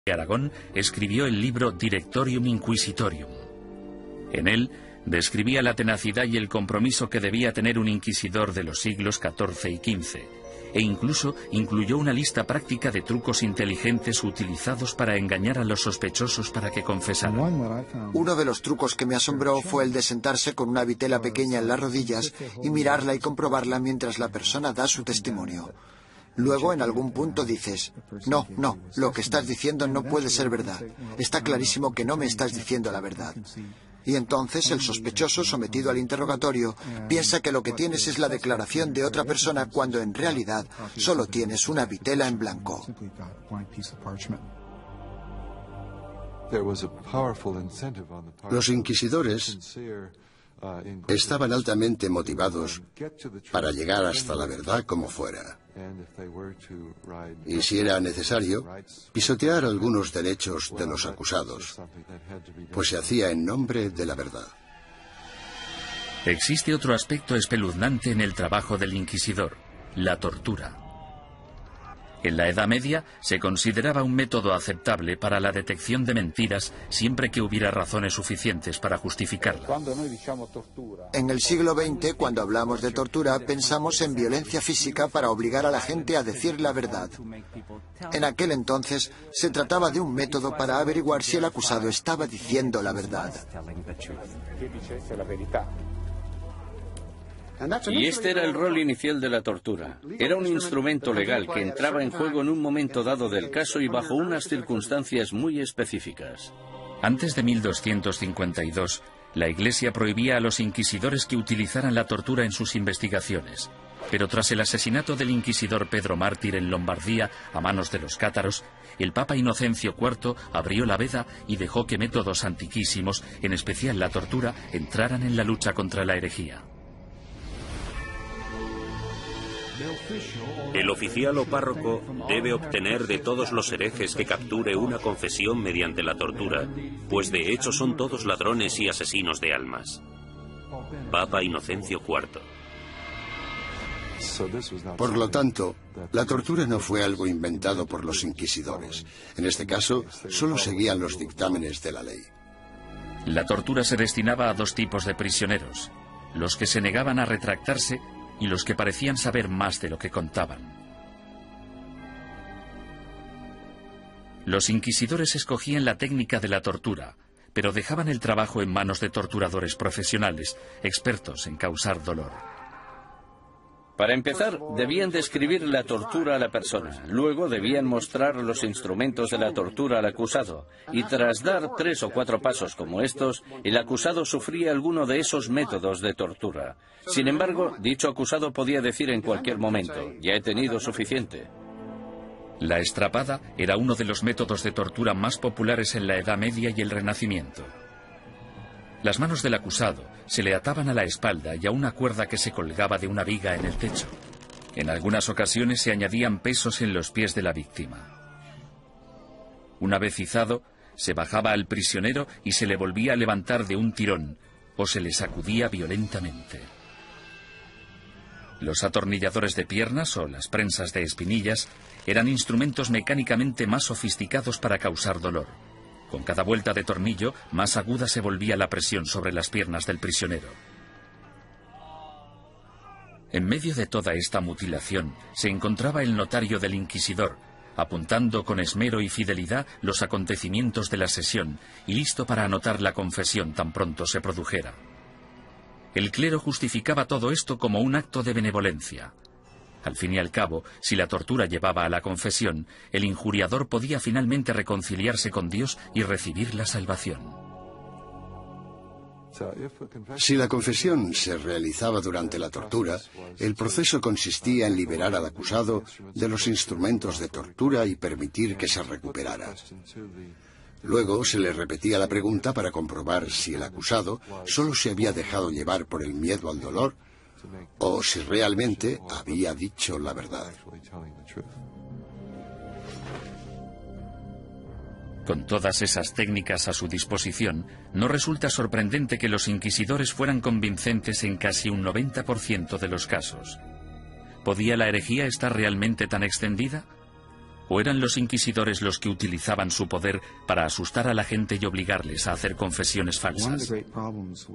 de Aragón escribió el libro Directorium Inquisitorium. En él describía la tenacidad y el compromiso que debía tener un inquisidor de los siglos XIV y XV, e incluso incluyó una lista práctica de trucos inteligentes utilizados para engañar a los sospechosos para que confesaran. Uno de los trucos que me asombró fue el de sentarse con una vitela pequeña en las rodillas y mirarla y comprobarla mientras la persona da su testimonio. Luego, en algún punto dices, no, lo que estás diciendo no puede ser verdad. Está clarísimo que no me estás diciendo la verdad. Y entonces el sospechoso, sometido al interrogatorio, piensa que lo que tienes es la declaración de otra persona cuando en realidad solo tienes una vitela en blanco. Los inquisidores estaban altamente motivados para llegar hasta la verdad como fuera. Y si era necesario, pisotear algunos derechos de los acusados, pues se hacía en nombre de la verdad. Existe otro aspecto espeluznante en el trabajo del inquisidor: la tortura. En la Edad Media se consideraba un método aceptable para la detección de mentiras siempre que hubiera razones suficientes para justificarla. En el siglo XX, cuando hablamos de tortura, pensamos en violencia física para obligar a la gente a decir la verdad. En aquel entonces se trataba de un método para averiguar si el acusado estaba diciendo la verdad. Y este era el rol inicial de la tortura. Era un instrumento legal que entraba en juego en un momento dado del caso y bajo unas circunstancias muy específicas. Antes de 1252, la Iglesia prohibía a los inquisidores que utilizaran la tortura en sus investigaciones. Pero tras el asesinato del inquisidor Pedro Mártir en Lombardía a manos de los cátaros, el Papa Inocencio IV abrió la veda y dejó que métodos antiquísimos, en especial la tortura, entraran en la lucha contra la herejía. El oficial o párroco debe obtener de todos los herejes que capture una confesión mediante la tortura, pues de hecho son todos ladrones y asesinos de almas. Papa Inocencio IV. Por lo tanto, la tortura no fue algo inventado por los inquisidores. En este caso, solo seguían los dictámenes de la ley. La tortura se destinaba a dos tipos de prisioneros: los que se negaban a retractarse y los que parecían saber más de lo que contaban. Los inquisidores escogían la técnica de la tortura, pero dejaban el trabajo en manos de torturadores profesionales, expertos en causar dolor. Para empezar, debían describir la tortura a la persona. Luego debían mostrar los instrumentos de la tortura al acusado. Y tras dar 3 o 4 pasos como estos, el acusado sufría alguno de esos métodos de tortura. Sin embargo, dicho acusado podía decir en cualquier momento: ya he tenido suficiente. La estrapada era uno de los métodos de tortura más populares en la Edad Media y el Renacimiento. Las manos del acusado se le ataban a la espalda y a una cuerda que se colgaba de una viga en el techo. En algunas ocasiones se añadían pesos en los pies de la víctima. Una vez izado, se bajaba al prisionero y se le volvía a levantar de un tirón, o se le sacudía violentamente. Los atornilladores de piernas o las prensas de espinillas eran instrumentos mecánicamente más sofisticados para causar dolor. Con cada vuelta de tornillo, más aguda se volvía la presión sobre las piernas del prisionero. En medio de toda esta mutilación se encontraba el notario del inquisidor, apuntando con esmero y fidelidad los acontecimientos de la sesión y listo para anotar la confesión tan pronto se produjera. El clero justificaba todo esto como un acto de benevolencia. Al fin y al cabo, si la tortura llevaba a la confesión, el injuriador podía finalmente reconciliarse con Dios y recibir la salvación. Si la confesión se realizaba durante la tortura, el proceso consistía en liberar al acusado de los instrumentos de tortura y permitir que se recuperara. Luego se le repetía la pregunta para comprobar si el acusado solo se había dejado llevar por el miedo al dolor o si realmente había dicho la verdad. Con todas esas técnicas a su disposición, no resulta sorprendente que los inquisidores fueran convincentes en casi un 90% de los casos. ¿Podía la herejía estar realmente tan extendida? ¿O eran los inquisidores los que utilizaban su poder para asustar a la gente y obligarles a hacer confesiones falsas?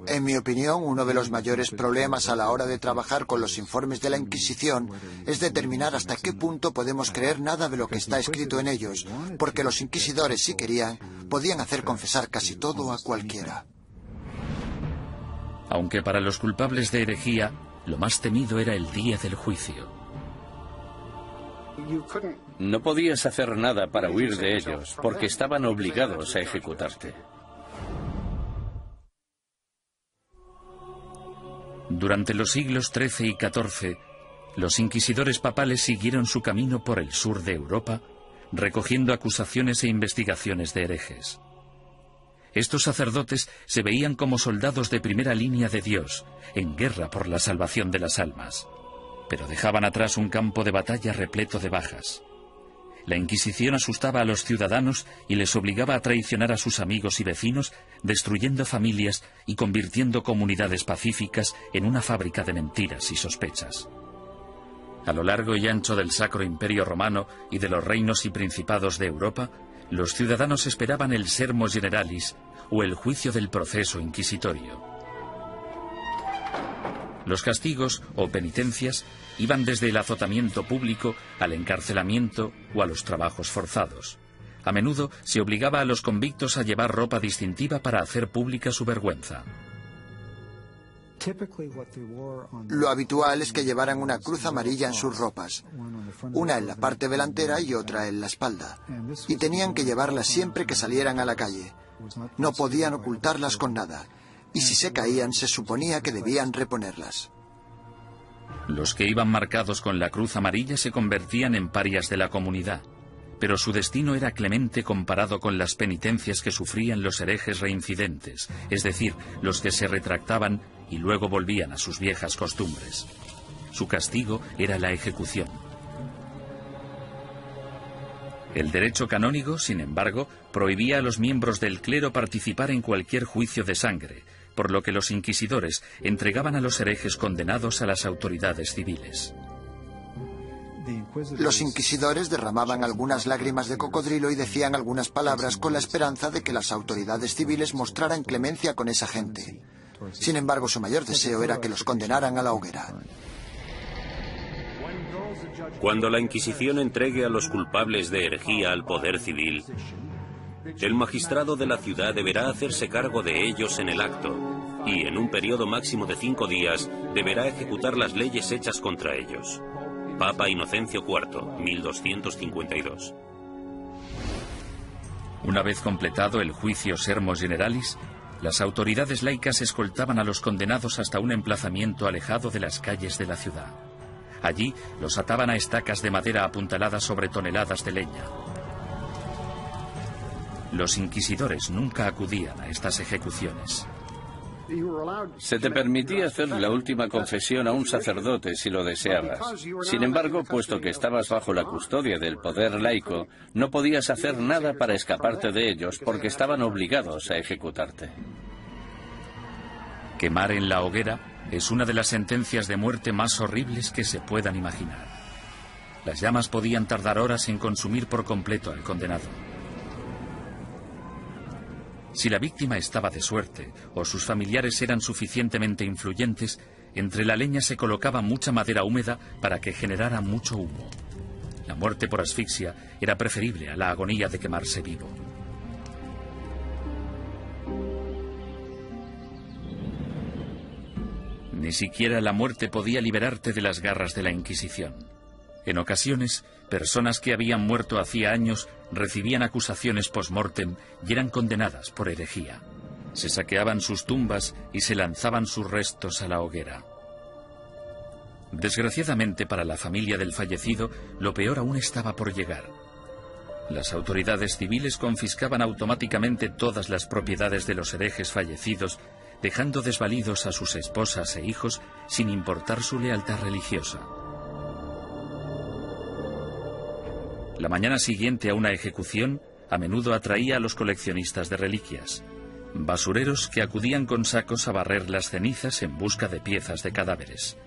En mi opinión, uno de los mayores problemas a la hora de trabajar con los informes de la Inquisición es determinar hasta qué punto podemos creer nada de lo que está escrito en ellos, porque los inquisidores, si querían, podían hacer confesar casi todo a cualquiera. Aunque para los culpables de herejía, lo más temido era el día del juicio. No podías hacer nada para huir de ellos, porque estaban obligados a ejecutarte. Durante los siglos XIII y XIV, los inquisidores papales siguieron su camino por el sur de Europa, recogiendo acusaciones e investigaciones de herejes. Estos sacerdotes se veían como soldados de primera línea de Dios, en guerra por la salvación de las almas, pero dejaban atrás un campo de batalla repleto de bajas. La Inquisición asustaba a los ciudadanos y les obligaba a traicionar a sus amigos y vecinos, destruyendo familias y convirtiendo comunidades pacíficas en una fábrica de mentiras y sospechas. A lo largo y ancho del Sacro Imperio Romano y de los reinos y principados de Europa, los ciudadanos esperaban el Sermo Generalis o el juicio del proceso inquisitorio. Los castigos o penitencias iban desde el azotamiento público al encarcelamiento o a los trabajos forzados. A menudo se obligaba a los convictos a llevar ropa distintiva para hacer pública su vergüenza. Lo habitual es que llevaran una cruz amarilla en sus ropas, una en la parte delantera y otra en la espalda, y tenían que llevarlas siempre que salieran a la calle. No podían ocultarlas con nada, y si se caían se suponía que debían reponerlas. Los que iban marcados con la cruz amarilla se convertían en parias de la comunidad, pero su destino era clemente comparado con las penitencias que sufrían los herejes reincidentes, es decir, los que se retractaban y luego volvían a sus viejas costumbres. Su castigo era la ejecución. El derecho canónico, sin embargo, prohibía a los miembros del clero participar en cualquier juicio de sangre, por lo que los inquisidores entregaban a los herejes condenados a las autoridades civiles. Los inquisidores derramaban algunas lágrimas de cocodrilo y decían algunas palabras con la esperanza de que las autoridades civiles mostraran clemencia con esa gente. Sin embargo, su mayor deseo era que los condenaran a la hoguera. Cuando la Inquisición entregue a los culpables de herejía al poder civil, el magistrado de la ciudad deberá hacerse cargo de ellos en el acto y, en un periodo máximo de 5 días, deberá ejecutar las leyes hechas contra ellos. Papa Inocencio IV, 1252. Una vez completado el juicio Sermo Generalis, las autoridades laicas escoltaban a los condenados hasta un emplazamiento alejado de las calles de la ciudad. Allí los ataban a estacas de madera apuntaladas sobre toneladas de leña. Los inquisidores nunca acudían a estas ejecuciones. Se te permitía hacer la última confesión a un sacerdote si lo deseabas. Sin embargo, puesto que estabas bajo la custodia del poder laico, no podías hacer nada para escaparte de ellos porque estaban obligados a ejecutarte. Quemar en la hoguera es una de las sentencias de muerte más horribles que se puedan imaginar. Las llamas podían tardar horas en consumir por completo al condenado. Si la víctima estaba de suerte o sus familiares eran suficientemente influyentes, entre la leña se colocaba mucha madera húmeda para que generara mucho humo. La muerte por asfixia era preferible a la agonía de quemarse vivo. Ni siquiera la muerte podía liberarte de las garras de la Inquisición. En ocasiones, personas que habían muerto hacía años recibían acusaciones post-mortem y eran condenadas por herejía. Se saqueaban sus tumbas y se lanzaban sus restos a la hoguera. Desgraciadamente para la familia del fallecido, lo peor aún estaba por llegar. Las autoridades civiles confiscaban automáticamente todas las propiedades de los herejes fallecidos, dejando desvalidos a sus esposas e hijos sin importar su lealtad religiosa. La mañana siguiente a una ejecución a menudo atraía a los coleccionistas de reliquias, basureros que acudían con sacos a barrer las cenizas en busca de piezas de cadáveres.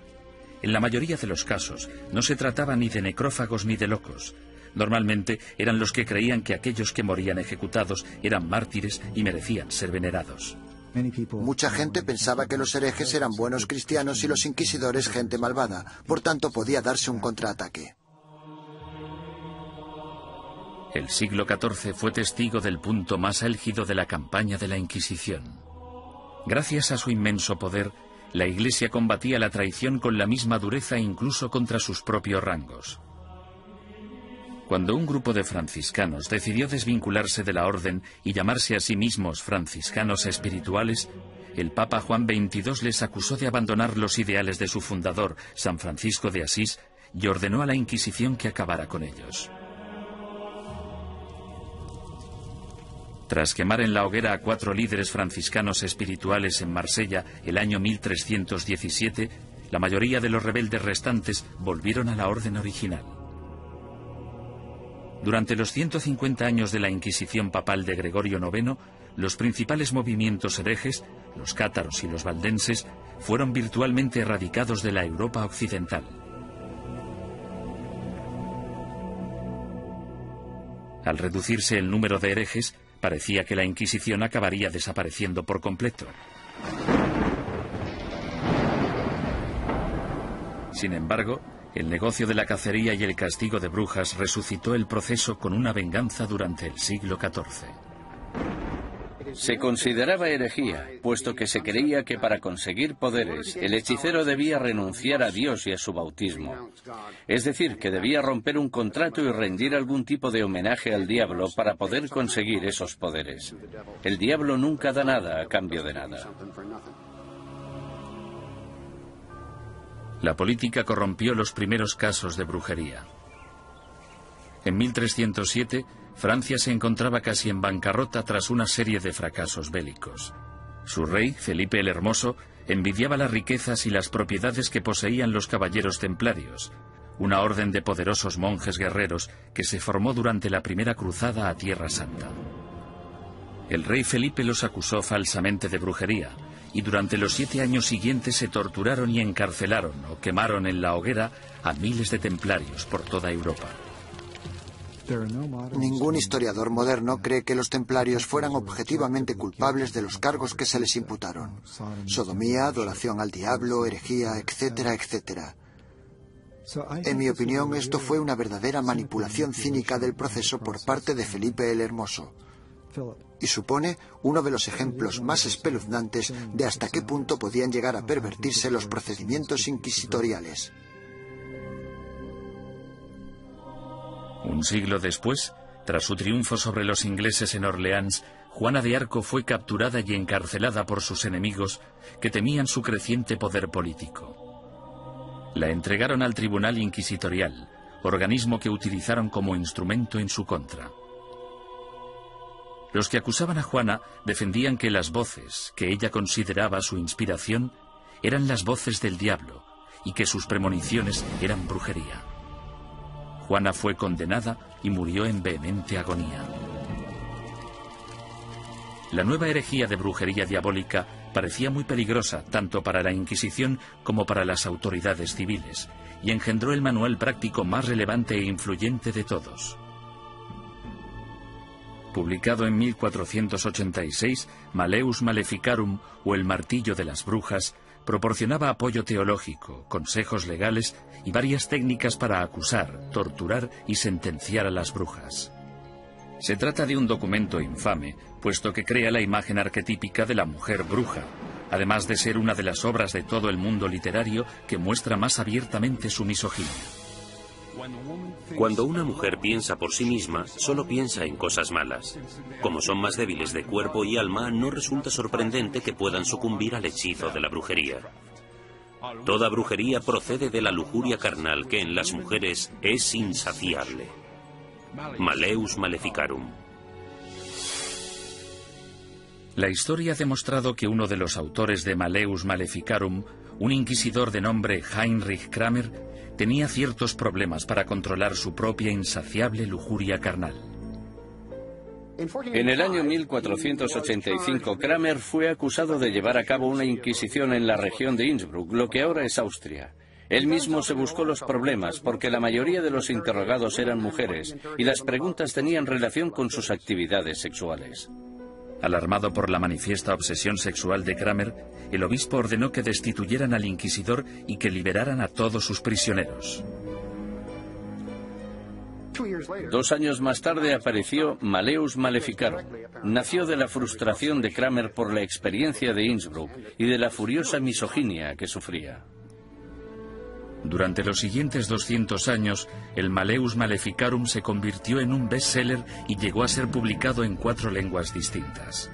En la mayoría de los casos no se trataba ni de necrófagos ni de locos. Normalmente eran los que creían que aquellos que morían ejecutados eran mártires y merecían ser venerados. Mucha gente pensaba que los herejes eran buenos cristianos y los inquisidores gente malvada, por tanto podía darse un contraataque. El siglo XIV fue testigo del punto más álgido de la campaña de la Inquisición. Gracias a su inmenso poder, la Iglesia combatía la traición con la misma dureza incluso contra sus propios rangos. Cuando un grupo de franciscanos decidió desvincularse de la orden y llamarse a sí mismos franciscanos espirituales, el Papa Juan XXII les acusó de abandonar los ideales de su fundador, San Francisco de Asís, y ordenó a la Inquisición que acabara con ellos. Tras quemar en la hoguera a 4 líderes franciscanos espirituales en Marsella el año 1317, la mayoría de los rebeldes restantes volvieron a la orden original. Durante los 150 años de la Inquisición papal de Gregorio IX, los principales movimientos herejes, los cátaros y los valdenses, fueron virtualmente erradicados de la Europa occidental. Al reducirse el número de herejes, parecía que la Inquisición acabaría desapareciendo por completo. Sin embargo, el negocio de la cacería y el castigo de brujas resucitó el proceso con una venganza durante el siglo XIV. Se consideraba herejía, puesto que se creía que para conseguir poderes el hechicero debía renunciar a Dios y a su bautismo. Es decir, que debía romper un contrato y rendir algún tipo de homenaje al diablo para poder conseguir esos poderes. El diablo nunca da nada a cambio de nada. La política corrompió los primeros casos de brujería. En 1307, Francia se encontraba casi en bancarrota tras una serie de fracasos bélicos. Su rey, Felipe el Hermoso, envidiaba las riquezas y las propiedades que poseían los caballeros templarios, una orden de poderosos monjes guerreros que se formó durante la primera cruzada a Tierra Santa. El rey Felipe los acusó falsamente de brujería, y durante los 7 años siguientes se torturaron y encarcelaron o quemaron en la hoguera a miles de templarios por toda Europa. Ningún historiador moderno cree que los templarios fueran objetivamente culpables de los cargos que se les imputaron: sodomía, adoración al diablo, herejía, etcétera, etcétera. En mi opinión, esto fue una verdadera manipulación cínica del proceso por parte de Felipe el Hermoso, y supone uno de los ejemplos más espeluznantes de hasta qué punto podían llegar a pervertirse los procedimientos inquisitoriales. Un siglo después, tras su triunfo sobre los ingleses en Orleans, Juana de Arco fue capturada y encarcelada por sus enemigos, que temían su creciente poder político. La entregaron al Tribunal Inquisitorial, organismo que utilizaron como instrumento en su contra. Los que acusaban a Juana defendían que las voces, que ella consideraba su inspiración, eran las voces del diablo, y que sus premoniciones eran brujería. Juana fue condenada y murió en vehemente agonía. La nueva herejía de brujería diabólica parecía muy peligrosa tanto para la Inquisición como para las autoridades civiles, y engendró el manual práctico más relevante e influyente de todos. Publicado en 1486, Malleus Maleficarum, o el martillo de las brujas, proporcionaba apoyo teológico, consejos legales y varias técnicas para acusar, torturar y sentenciar a las brujas. Se trata de un documento infame, puesto que crea la imagen arquetípica de la mujer bruja, además de ser una de las obras de todo el mundo literario que muestra más abiertamente su misoginia. Cuando una mujer piensa por sí misma, solo piensa en cosas malas. Como son más débiles de cuerpo y alma, no resulta sorprendente que puedan sucumbir al hechizo de la brujería. Toda brujería procede de la lujuria carnal que en las mujeres es insaciable. Malleus Maleficarum. La historia ha demostrado que uno de los autores de Malleus Maleficarum, un inquisidor de nombre Heinrich Kramer, tenía ciertos problemas para controlar su propia insaciable lujuria carnal. En el año 1485, Kramer fue acusado de llevar a cabo una inquisición en la región de Innsbruck, lo que ahora es Austria. Él mismo se buscó los problemas porque la mayoría de los interrogados eran mujeres y las preguntas tenían relación con sus actividades sexuales. Alarmado por la manifiesta obsesión sexual de Kramer, el obispo ordenó que destituyeran al inquisidor y que liberaran a todos sus prisioneros. 2 años más tarde apareció Malleus Maleficarum. Nació de la frustración de Kramer por la experiencia de Innsbruck y de la furiosa misoginia que sufría. Durante los siguientes 200 años, el Malleus Maleficarum se convirtió en un bestseller y llegó a ser publicado en 4 lenguas distintas.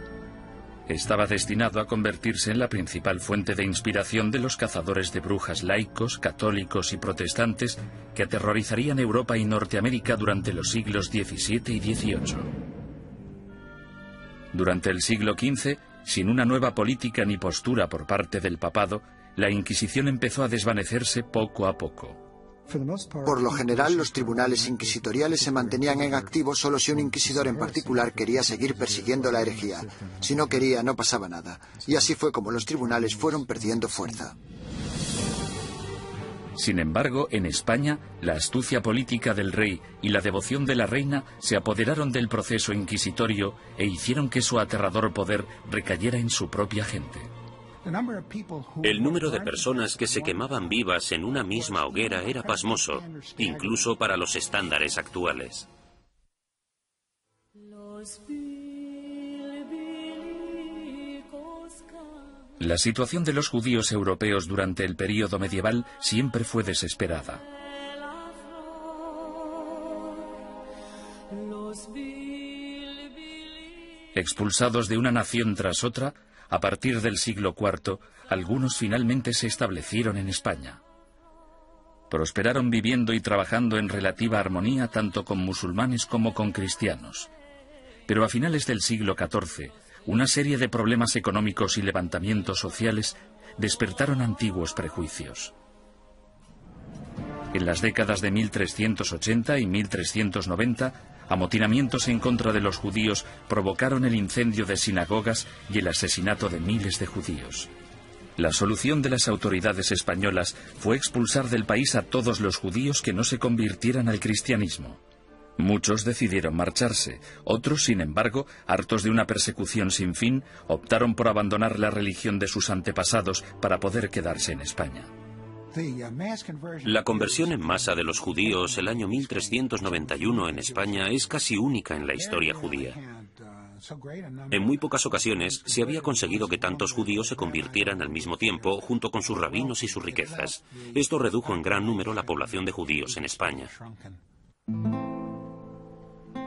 Estaba destinado a convertirse en la principal fuente de inspiración de los cazadores de brujas laicos, católicos y protestantes que aterrorizarían Europa y Norteamérica durante los siglos XVII y XVIII. Durante el siglo XV, sin una nueva política ni postura por parte del papado, la Inquisición empezó a desvanecerse poco a poco. Por lo general, los tribunales inquisitoriales se mantenían en activo solo si un inquisidor en particular quería seguir persiguiendo la herejía. Si no quería, no pasaba nada. Y así fue como los tribunales fueron perdiendo fuerza. Sin embargo, en España, la astucia política del rey y la devoción de la reina se apoderaron del proceso inquisitorio e hicieron que su aterrador poder recayera en su propia gente. El número de personas que se quemaban vivas en una misma hoguera era pasmoso, incluso para los estándares actuales. La situación de los judíos europeos durante el período medieval siempre fue desesperada. Expulsados de una nación tras otra, a partir del siglo IV, algunos finalmente se establecieron en España. Prosperaron viviendo y trabajando en relativa armonía tanto con musulmanes como con cristianos. Pero a finales del siglo XIV, una serie de problemas económicos y levantamientos sociales despertaron antiguos prejuicios. En las décadas de 1380 y 1390, amotinamientos en contra de los judíos provocaron el incendio de sinagogas y el asesinato de miles de judíos. La solución de las autoridades españolas fue expulsar del país a todos los judíos que no se convirtieran al cristianismo. Muchos decidieron marcharse, otros, sin embargo, hartos de una persecución sin fin, optaron por abandonar la religión de sus antepasados para poder quedarse en España. La conversión en masa de los judíos el año 1391 en España es casi única en la historia judía. En muy pocas ocasiones se había conseguido que tantos judíos se convirtieran al mismo tiempo junto con sus rabinos y sus riquezas. Esto redujo en gran número la población de judíos en España.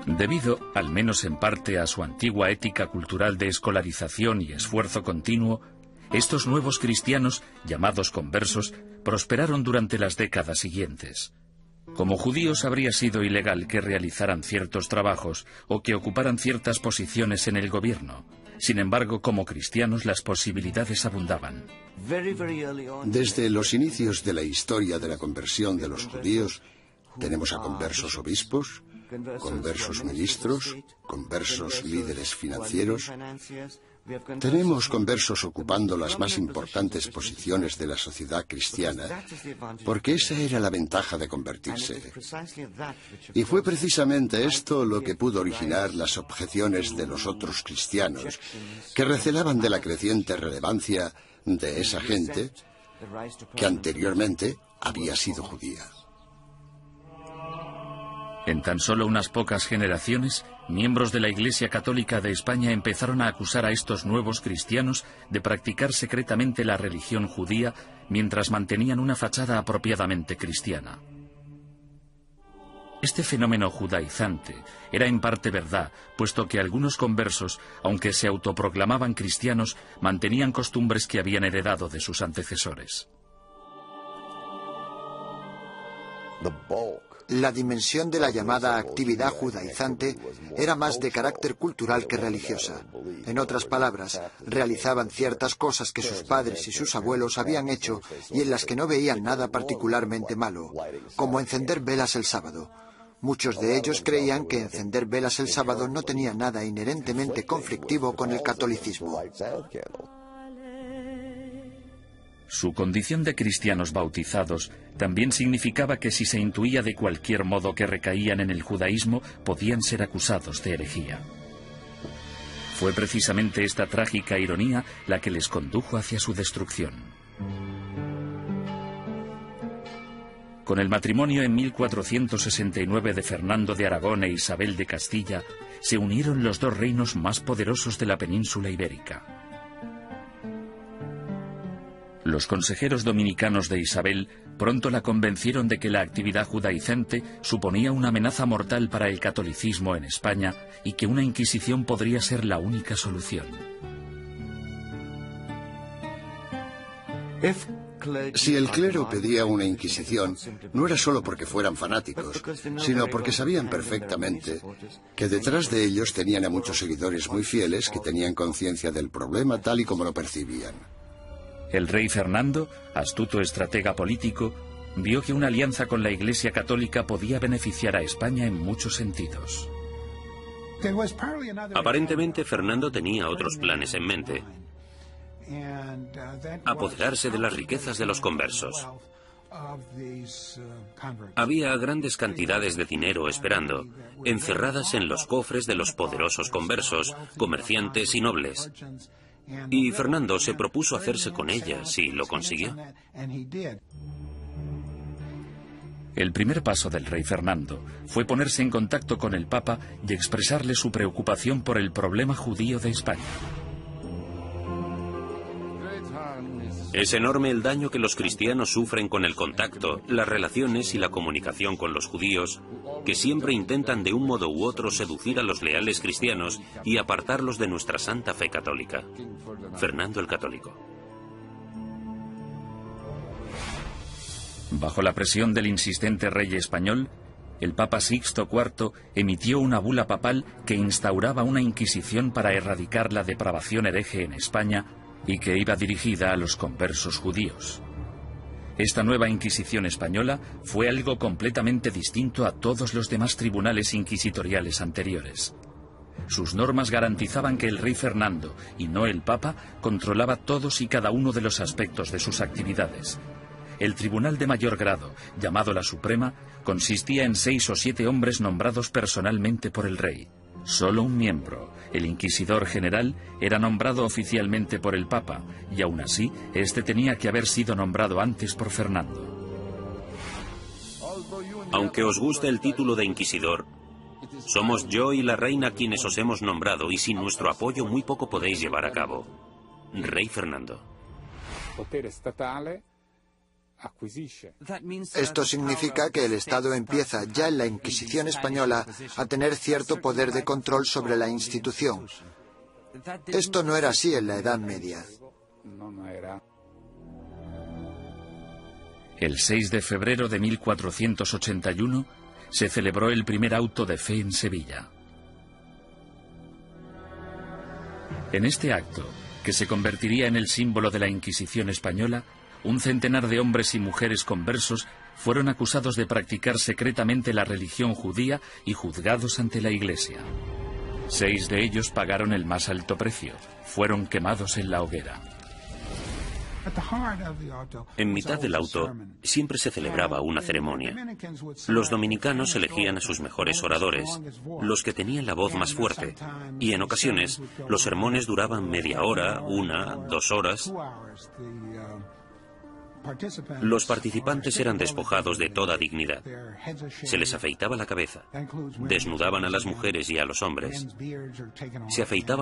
Debido, al menos en parte, a su antigua ética cultural de escolarización y esfuerzo continuo, estos nuevos cristianos, llamados conversos, prosperaron durante las décadas siguientes. Como judíos habría sido ilegal que realizaran ciertos trabajos o que ocuparan ciertas posiciones en el gobierno. Sin embargo, como cristianos las posibilidades abundaban. Desde los inicios de la historia de la conversión de los judíos, tenemos a conversos obispos, conversos ministros, conversos líderes financieros. Tenemos conversos ocupando las más importantes posiciones de la sociedad cristiana, porque esa era la ventaja de convertirse. Y fue precisamente esto lo que pudo originar las objeciones de los otros cristianos, que recelaban de la creciente relevancia de esa gente que anteriormente había sido judía. En tan solo unas pocas generaciones, miembros de la Iglesia Católica de España empezaron a acusar a estos nuevos cristianos de practicar secretamente la religión judía mientras mantenían una fachada apropiadamente cristiana. Este fenómeno judaizante era en parte verdad, puesto que algunos conversos, aunque se autoproclamaban cristianos, mantenían costumbres que habían heredado de sus antecesores. La dimensión de la llamada actividad judaizante era más de carácter cultural que religiosa. En otras palabras, realizaban ciertas cosas que sus padres y sus abuelos habían hecho y en las que no veían nada particularmente malo, como encender velas el sábado. Muchos de ellos creían que encender velas el sábado no tenía nada inherentemente conflictivo con el catolicismo. Su condición de cristianos bautizados también significaba que si se intuía de cualquier modo que recaían en el judaísmo, podían ser acusados de herejía. Fue precisamente esta trágica ironía la que les condujo hacia su destrucción. Con el matrimonio en 1469 de Fernando de Aragón e Isabel de Castilla, se unieron los dos reinos más poderosos de la península ibérica. Los consejeros dominicanos de Isabel pronto la convencieron de que la actividad judaizante suponía una amenaza mortal para el catolicismo en España y que una inquisición podría ser la única solución. Si el clero pedía una inquisición, no era solo porque fueran fanáticos, sino porque sabían perfectamente que detrás de ellos tenían a muchos seguidores muy fieles que tenían conciencia del problema tal y como lo percibían. El rey Fernando, astuto estratega político, vio que una alianza con la Iglesia Católica podía beneficiar a España en muchos sentidos. Aparentemente, Fernando tenía otros planes en mente. Apoderarse de las riquezas de los conversos. Había grandes cantidades de dinero esperando, encerradas en los cofres de los poderosos conversos, comerciantes y nobles. Y Fernando se propuso hacerse con ellas y lo consiguió. El primer paso del rey Fernando fue ponerse en contacto con el Papa y expresarle su preocupación por el problema judío de España. Es enorme el daño que los cristianos sufren con el contacto, las relaciones y la comunicación con los judíos, que siempre intentan de un modo u otro seducir a los leales cristianos y apartarlos de nuestra santa fe católica. Fernando el Católico. Bajo la presión del insistente rey español, el Papa Sixto IV emitió una bula papal que instauraba una inquisición para erradicar la depravación hereje en España y que iba dirigida a los conversos judíos. Esta nueva Inquisición española fue algo completamente distinto a todos los demás tribunales inquisitoriales anteriores. Sus normas garantizaban que el rey Fernando, y no el Papa, controlaba todos y cada uno de los aspectos de sus actividades. El tribunal de mayor grado, llamado la Suprema, consistía en 6 o 7 hombres nombrados personalmente por el rey. Solo un miembro, el inquisidor general, era nombrado oficialmente por el Papa, y aún así, este tenía que haber sido nombrado antes por Fernando. Aunque os guste el título de inquisidor, somos yo y la reina quienes os hemos nombrado, y sin nuestro apoyo muy poco podéis llevar a cabo. Rey Fernando. Esto significa que el Estado empieza ya en la Inquisición española a tener cierto poder de control sobre la institución. Esto no era así en la Edad Media. El 6 de febrero de 1481 se celebró el primer auto de fe en Sevilla. En este acto, que se convertiría en el símbolo de la Inquisición española, un centenar de hombres y mujeres conversos fueron acusados de practicar secretamente la religión judía y juzgados ante la Iglesia. 6 de ellos pagaron el más alto precio. Fueron quemados en la hoguera. En mitad del auto siempre se celebraba una ceremonia. Los dominicanos elegían a sus mejores oradores, los que tenían la voz más fuerte, y en ocasiones los sermones duraban media hora, 1, 2 horas. Los participantes eran despojados de toda dignidad. Se les afeitaba la cabeza, desnudaban a las mujeres y a los hombres, se afeitaban